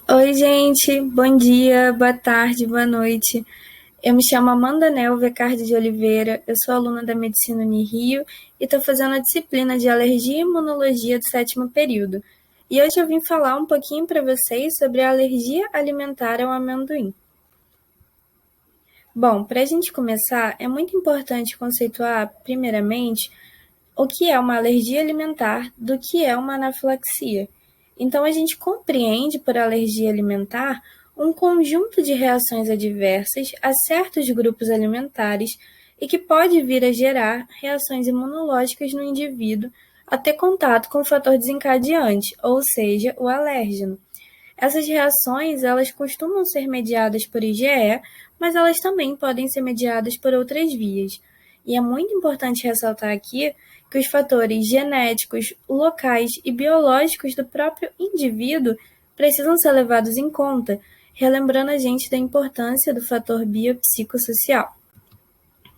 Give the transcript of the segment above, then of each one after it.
Oi, gente, bom dia, boa tarde, boa noite. Eu me chamo Amanda Nelva Cardi de Oliveira, eu sou aluna da Medicina Unirio e estou fazendo a disciplina de Alergia e Imunologia do sétimo período. E hoje eu vim falar um pouquinho para vocês sobre a alergia alimentar ao amendoim. Bom, para a gente começar, é muito importante conceituar, primeiramente, o que é uma alergia alimentar do que é uma anafilaxia. Então, a gente compreende por alergia alimentar um conjunto de reações adversas a certos grupos alimentares e que pode vir a gerar reações imunológicas no indivíduo a ter contato com o fator desencadeante, ou seja, o alérgeno. Essas reações, elas costumam ser mediadas por IgE, mas elas também podem ser mediadas por outras vias. E é muito importante ressaltar aqui que os fatores genéticos, locais e biológicos do próprio indivíduo precisam ser levados em conta, relembrando a gente da importância do fator biopsicossocial.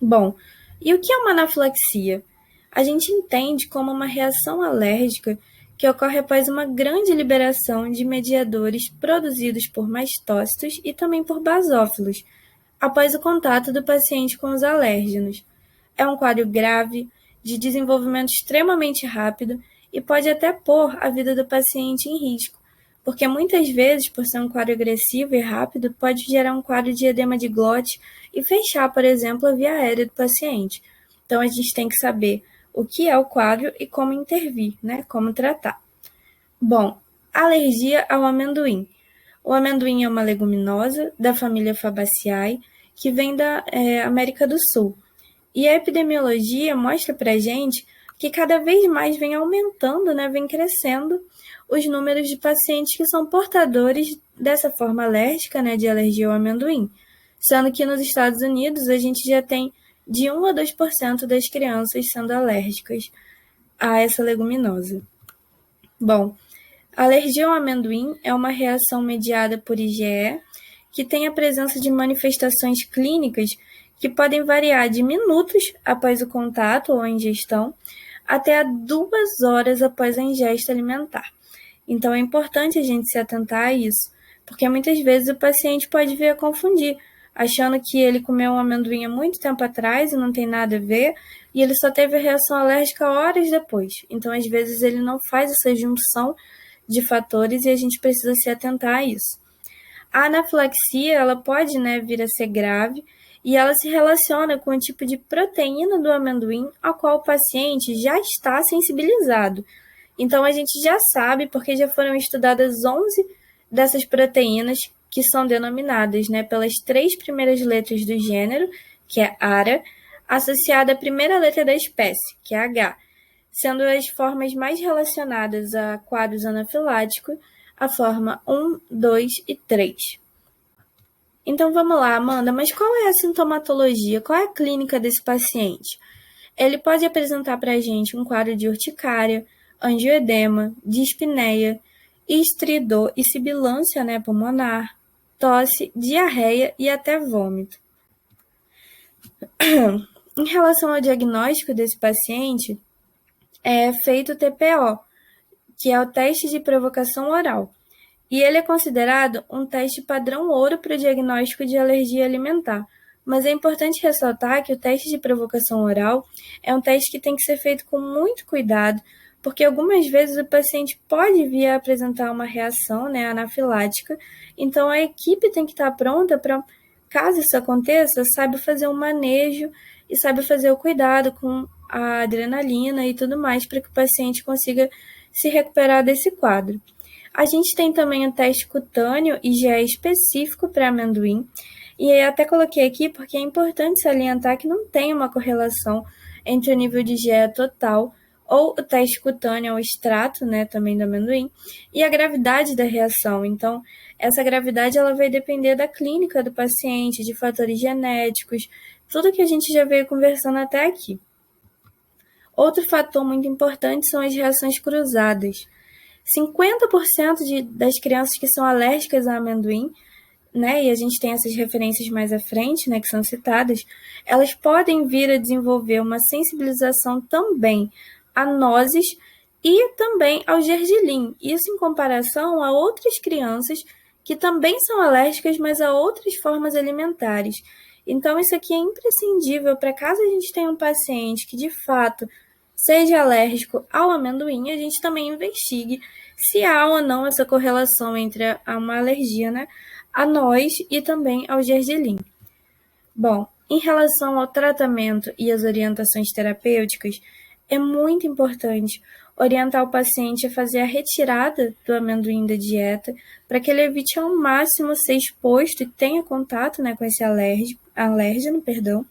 Bom, e o que é uma anafilaxia? A gente entende como uma reação alérgica que ocorre após uma grande liberação de mediadores produzidos por mastócitos e também por basófilos, após o contato do paciente com os alérgenos. É um quadro grave, de desenvolvimento extremamente rápido e pode até pôr a vida do paciente em risco, porque muitas vezes, por ser um quadro agressivo e rápido, pode gerar um quadro de edema de glote e fechar, por exemplo, a via aérea do paciente. Então, a gente tem que saber o que é o quadro e como intervir, né? Como tratar. Bom, alergia ao amendoim. O amendoim é uma leguminosa da família Fabaceae, que vem da América do Sul. E a epidemiologia mostra para a gente que cada vez mais vem aumentando, né, vem crescendo os números de pacientes que são portadores dessa forma alérgica, né, de alergia ao amendoim. Sendo que nos Estados Unidos a gente já tem de 1 a 2% das crianças sendo alérgicas a essa leguminosa. Bom, a alergia ao amendoim é uma reação mediada por IgE que tem a presença de manifestações clínicas que podem variar de minutos após o contato ou a ingestão até 2 horas após a ingesta alimentar. Então é importante a gente se atentar a isso, porque muitas vezes o paciente pode vir a confundir, achando que ele comeu um amendoim há muito tempo atrás e não tem nada a ver, e ele só teve a reação alérgica horas depois. Então, às vezes, ele não faz essa junção de fatores e a gente precisa se atentar a isso. A anafilaxia, ela pode, né, vir a ser grave e ela se relaciona com o tipo de proteína do amendoim ao qual o paciente já está sensibilizado. Então, a gente já sabe, porque já foram estudadas 11 dessas proteínas que são denominadas, né, pelas 3 primeiras letras do gênero, que é ARA, associada à primeira letra da espécie, que é H, sendo as formas mais relacionadas a quadros anafiláticos a forma 1, 2 e 3. Então vamos lá, Amanda, mas qual é a sintomatologia, qual é a clínica desse paciente? Ele pode apresentar para a gente um quadro de urticária, angioedema, dispneia, estridor e sibilância, né, pulmonar, tosse, diarreia e até vômito. Em relação ao diagnóstico desse paciente, é feito o TPO, que é o teste de provocação oral. E ele é considerado um teste padrão ouro para o diagnóstico de alergia alimentar. Mas é importante ressaltar que o teste de provocação oral é um teste que tem que ser feito com muito cuidado, porque algumas vezes o paciente pode vir a apresentar uma reação, né, anafilática, então a equipe tem que estar pronta para, caso isso aconteça, sabe fazer um manejo e sabe fazer o cuidado com a adrenalina e tudo mais para que o paciente consiga se recuperar desse quadro. A gente tem também o teste cutâneo IgE específico para amendoim, e eu até coloquei aqui porque é importante salientar que não tem uma correlação entre o nível de IgE total ou o teste cutâneo, o extrato, né, também do amendoim, e a gravidade da reação. Então, essa gravidade ela vai depender da clínica do paciente, de fatores genéticos, tudo que a gente já veio conversando até aqui. Outro fator muito importante são as reações cruzadas. 50% das crianças que são alérgicas a amendoim, né, e a gente tem essas referências mais à frente, né, que são citadas, elas podem vir a desenvolver uma sensibilização também a nozes e também ao gergelim. Isso em comparação a outras crianças que também são alérgicas, mas a outras formas alimentares. Então, isso aqui é imprescindível para caso a gente tenha um paciente que, de fato, seja alérgico ao amendoim, a gente também investigue se há ou não essa correlação entre uma alergia, né, a nós e também ao gergelim. Bom, em relação ao tratamento e às orientações terapêuticas, é muito importante orientar o paciente a fazer a retirada do amendoim da dieta para que ele evite ao máximo ser exposto e tenha contato, né, com esse alérgeno, perdão.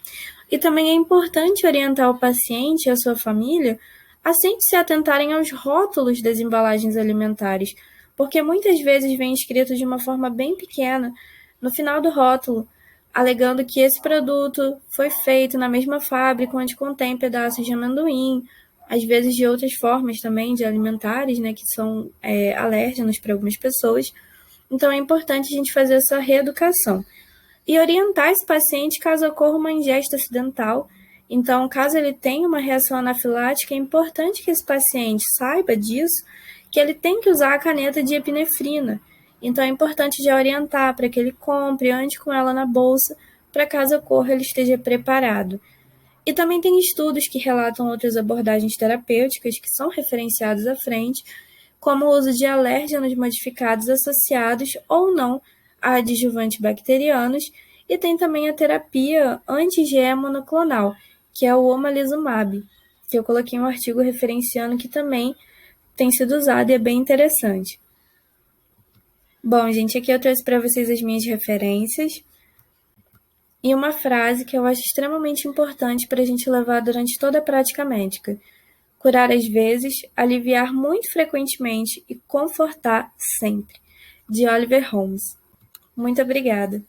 E também é importante orientar o paciente e a sua família a sempre se atentarem aos rótulos das embalagens alimentares, porque muitas vezes vem escrito de uma forma bem pequena no final do rótulo, alegando que esse produto foi feito na mesma fábrica onde contém pedaços de amendoim, às vezes de outras formas também de alimentares, né, que são alérgenos para algumas pessoas. Então é importante a gente fazer essa reeducação e orientar esse paciente caso ocorra uma ingesta acidental. Então, caso ele tenha uma reação anafilática, é importante que esse paciente saiba disso, que ele tem que usar a caneta de epinefrina. Então, é importante já orientar para que ele compre, ande com ela na bolsa, para caso ocorra ele esteja preparado. E também tem estudos que relatam outras abordagens terapêuticas que são referenciados à frente, como o uso de alérgenos modificados associados ou não a adjuvantes bacterianos, e tem também a terapia anti-IgE monoclonal, que é o omalizumab, que eu coloquei um artigo referenciando que também tem sido usado e é bem interessante. Bom, gente, aqui eu trouxe para vocês as minhas referências e uma frase que eu acho extremamente importante para a gente levar durante toda a prática médica. Curar às vezes, aliviar muito frequentemente e confortar sempre. De Oliver Holmes. Muito obrigada.